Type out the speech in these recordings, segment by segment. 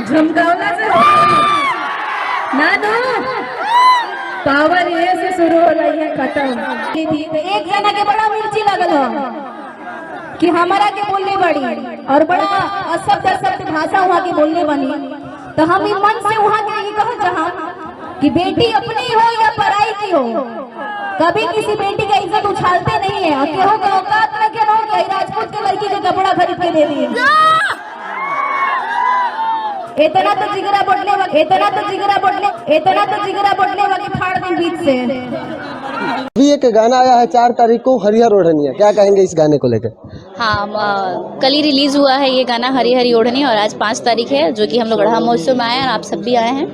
झुमकावला से ना दो पावर ये से शुरू हो रही है खत्म थी। तो एक जना के बड़ा मिर्ची लगल हो कि हमारा के बोलने बड़ी और बड़ा अशब्द भाषा वहाँ की बोलने बनी। तो हम इन मन से वहाँ के ये कहो जहाँ कि बेटी अपनी हो या पराई की हो, कभी किसी बेटी का इज्जत उछालते नहीं है। केहो के औकात में के हो राजपूत के लड़की के कपड़ा खरीद के दे दिए। इतना तो जिगरा बोलने वाली फाड़ दी बीच से। अभी एक गाना आया है 4 तारीख को, हरिहर ओढ़निया, क्या कहेंगे इस गाने को लेकर? हाँ, कल ही रिलीज हुआ है ये गाना हरी हरी ओढ़नी, और आज 5 तारीख है जो कि हम लोग गढ़ा महोत्सव में आए हैं और आप सब भी आए हैं।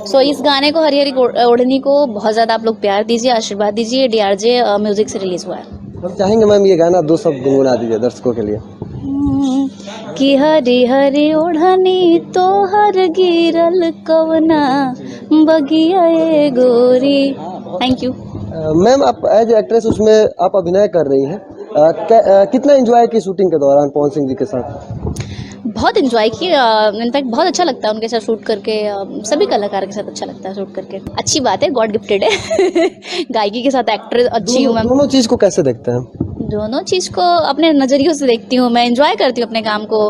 सो इस गाने को हरी हरी ओढ़नी को बहुत ज़्यादा आप लोग प्यार दीजिए, आशीर्वाद दीजिए। DRJ म्यूजिक से रिलीज हुआ है। हम चाहेंगे मैम ये गाना 2 शब्द गुनगुना दीजिए दर्शकों के लिए। कि हरी हरी ओढ़नी तो हर गिरल कवना बगिया ए गोरी। थैंक यू मैम, आप एज एक्ट्रेस उसमें आप अभिनय कर रही हैं, कितना एंजॉय की शूटिंग के दौरान पवन सिंह जी के साथ? बहुत एंजॉय किया, इनफैक्ट बहुत अच्छा लगता है उनके साथ शूट करके। सभी कलाकार के साथ अच्छा लगता है शूट करके। अच्छी बात है, गॉड गिफ्टेड है। गायकी के साथ एक्ट्रेस अच्छी हूँ मैं। दोनों चीज़ को कैसे देखते हैं? दोनों चीज़ को अपने नज़रियों से देखती हूँ। मैं एंजॉय करती हूँ अपने काम को।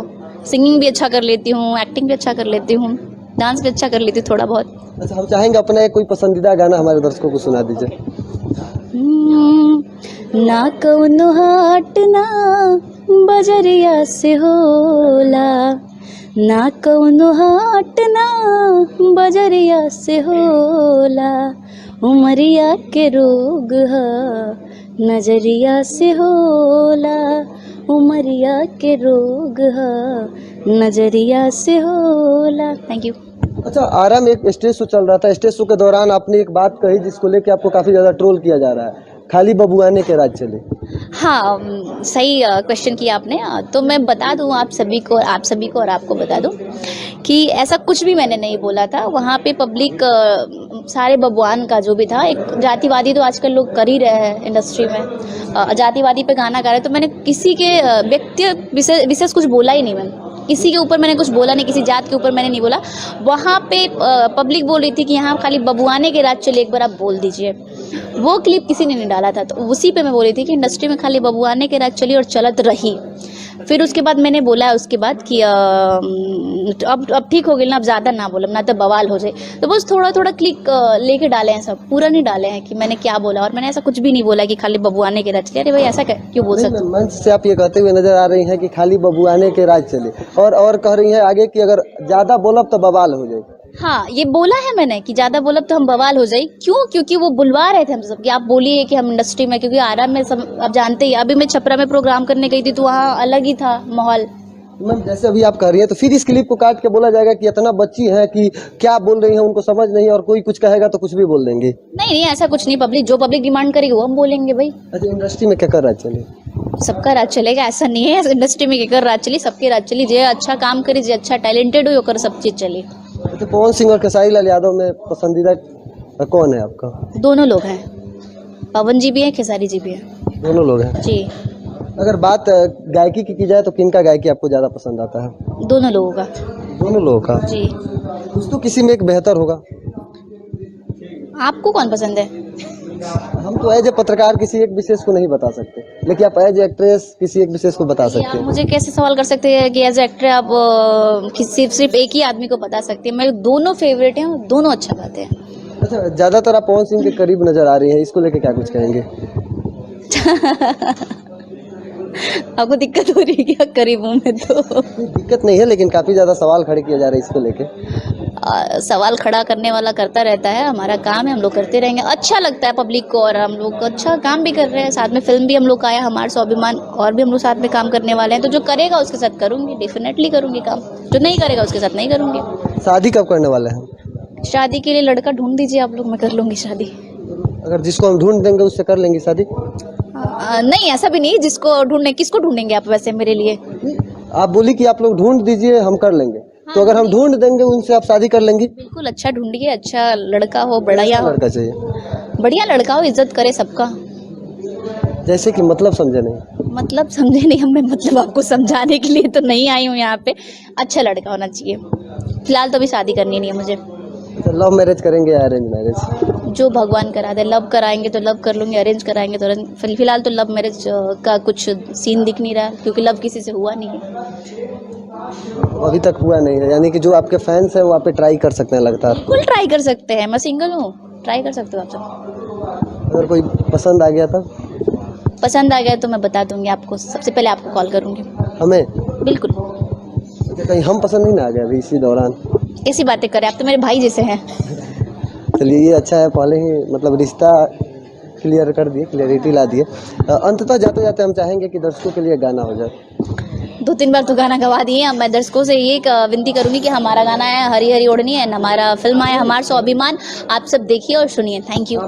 सिंगिंग भी अच्छा कर लेती हूँ, एक्टिंग भी अच्छा कर लेती हूँ, डांस भी अच्छा कर लेती हूँ थोड़ा बहुत। अच्छा, हम चाहेंगे अपना कोई पसंदीदा गाना हमारे दर्शकों को सुना दीजिए। ना कौनो हाट ना बजरिया से होला, ना कौनो हाट ना बजरिया से होला, उमरिया के रोग है नजरिया से होला, उमरिया के रोग है नजरिया से होला। Thank you. अच्छा, आरा में एक स्टेज शो चल रहा था, स्टेज शो के दौरान आपने एक बात कही जिसको लेके आपको काफ़ी ज़्यादा ट्रोल किया जा रहा है, खाली बबुआने के राज चले। हाँ, सही क्वेश्चन किया आपने। तो मैं बता दूं आप सभी को और आपको बता दूं कि ऐसा कुछ भी मैंने नहीं बोला था। वहाँ पे पब्लिक सारे बबुआन का जो भी था, एक जातिवादी तो आजकल लोग कर ही रहे हैं इंडस्ट्री में, जातिवादी पे गाना गा रहे। तो मैंने किसी के व्यक्ति विशेष कुछ बोला ही नहीं। मैंने किसी के ऊपर मैंने कुछ बोला नहीं, किसी जात के ऊपर मैंने नहीं बोला। वहाँ पे पब्लिक बोल रही थी कि यहाँ खाली बबुआने के राज चले, एक बार आप बोल दीजिए। वो क्लिप किसी ने नहीं डाला था, तो उसी पे मैं बोल रही थी कि इंडस्ट्री में खाली बबुआने के राज चली और चलत रही। फिर उसके बाद मैंने बोला उसके बाद कि अब ठीक हो गई ना, अब ज़्यादा ना बोलो ना तो बवाल हो जाए। तो बस थोड़ा थोड़ा क्लिक लेके डाले हैं, सब पूरा नहीं डाले हैं कि मैंने क्या बोला। और मैंने ऐसा कुछ भी नहीं बोला कि खाली बबुआने के राज चले। अरे भाई, ऐसा क्यों बोल सकते? मंच से आप ये कहते हुए नजर आ रही हैं कि खाली बबुआने के राज चले, और कह रही हैं आगे कि अगर ज़्यादा बोलब तो बवाल हो जाए। हाँ, ये बोला है मैंने कि ज़्यादा बोला तो हम बवाल हो जाए। क्यों? क्योंकि वो बुलवा रहे थे हम सब कि आप बोलिए कि हम इंडस्ट्री में, क्योंकि आराम में सब आप जानते ही। अभी मैं छपरा में प्रोग्राम करने गई थी तो वहाँ अलग ही था माहौल। मैम, जैसे अभी आप कह रही हैं तो फिर इस क्लिप को काट के बोला जाएगा कि इतना बच्ची है कि क्या बोल रही हैं उनको समझ नहीं, और कोई कुछ कहेगा तो कुछ भी बोल देंगे। नहीं, ऐसा कुछ नहीं। पब्लिक जो पब्लिक डिमांड करेगी वो हम बोलेंगे भाई। अच्छा, इंडस्ट्री में क्या कर राज चले? सबका राज चलेगा ऐसा नहीं है। इंडस्ट्री में क्या कर राज चली, सबके राज चली। जो अच्छा काम करी, जो अच्छा टैलेंटेड हो, कर सब चीज़ चली। अच्छा, पवन सिंह और खेसारी लाल यादव में पसंदीदा कौन है आपका? दोनों लोग हैं, पवन जी भी हैं, खेसारी जी भी हैं। दोनों लोग हैं जी। अगर बात गायकी की जाए तो किनका गायकी आपको ज़्यादा पसंद आता है? दोनों लोगों का। दोनों लोगों का? जी। कुछ तो किसी में एक बेहतर होगा। आपको कौन पसंद है? हम तो एज ए पत्रकार किसी एक विशेष को नहीं बता सकते, लेकिन आप एज ए एक्ट्रेस किसी एक विशेष को बता सकते आप हैं। मुझे कैसे सवाल कर सकते हैं कि एज एक्टर आप सिर्फ एक ही आदमी को बता सकते हैं? मेरे दोनों फेवरेट हैं, दोनों अच्छा गाते हैं। अच्छा, ज़्यादातर आप पवन सिंह के करीब नजर आ रही हैं, इसको लेके क्या कुछ कहेंगे? आपको दिक्कत हो रही है क्या करीब हूँ मैं? तो दिक्कत नहीं है, लेकिन काफ़ी ज़्यादा सवाल खड़े किए जा रहे हैं इसको लेके। सवाल खड़ा करने वाला करता रहता है, हमारा काम है, हम लोग करते रहेंगे। अच्छा लगता है पब्लिक को, और हम लोग अच्छा काम भी कर रहे हैं। साथ में फिल्म भी हम लोग का आया, हमारा स्वाभिमान, और भी हम लोग साथ में काम करने वाले हैं। तो जो करेगा उसके साथ करूँगी, डेफिनेटली करूँगी काम। जो नहीं करेगा उसके साथ नहीं करूँगी। शादी कब करने वाले हैं? शादी के लिए लड़का ढूंढ दीजिए आप लोग, मैं कर लूँगी शादी। अगर जिसको हम ढूंढ देंगे उससे कर लेंगी शादी? नहीं, ऐसा भी नहीं। किसको ढूंढेंगे आप वैसे मेरे लिए? आप बोली कि आप लोग ढूंढ दीजिए, हम कर लेंगे। तो अगर हम ढूंढ देंगे उनसे, आप शादी कर लेंगी? बिल्कुल, अच्छा ढूंढिए, अच्छा लड़का हो, बढ़िया लड़का चाहिए, बढ़िया लड़का हो, इज्जत करे सबका। जैसे कि मतलब समझे नहीं? मतलब समझे नहीं? मैं मतलब आपको समझाने के लिए तो नहीं आई हूँ यहाँ पे। अच्छा लड़का होना चाहिए। फिलहाल तो अभी शादी करनी नहीं है मुझे। लव मैरिज करेंगे या अरेंज मैरिज? जो भगवान करा दे, लव कराएंगे तो लव कर लूँगी, अरेंज कराएंगे तो अरेंज। फिलहाल तो लव मैरिज का कुछ सीन दिख नहीं रहा है, क्योंकि लव किसी से हुआ नहीं है। अभी तक हुआ नहीं है, यानी कि जो आपके फैंस हैं वो आप पे ट्राई कर सकते हैं लगता है? बिल्कुल ट्राई कर सकते हैं, मैं सिंगल हूँ, ट्राई कर सकते हो आप सब। अगर कोई पसंद आ गया तब? पसंद आ गया तो मैं बता दूंगी आपको, सबसे पहले आपको कॉल करूंगी। हमें? बिल्कुल। कहीं हम पसंद नहीं ना आ गए अभी इसी दौरान? ऐसी बातें करें, आप तो मेरे भाई जैसे हैं। चलिए ये अच्छा है, पहले ही मतलब रिश्ता क्लियर कर दिए, क्लियरिटी ला दिए। अंततः जाते जाते हम चाहेंगे कि दर्शकों के लिए गाना हो जाए। 2-3 बार तो गाना गवा दिए। अब मैं दर्शकों से ये विनती करूंगी कि हमारा गाना है हरी हरी ओढ़नी है, हमारा फिल्म आया हमारा स्वाभिमान, आप सब देखिए और सुनिए। Thank you.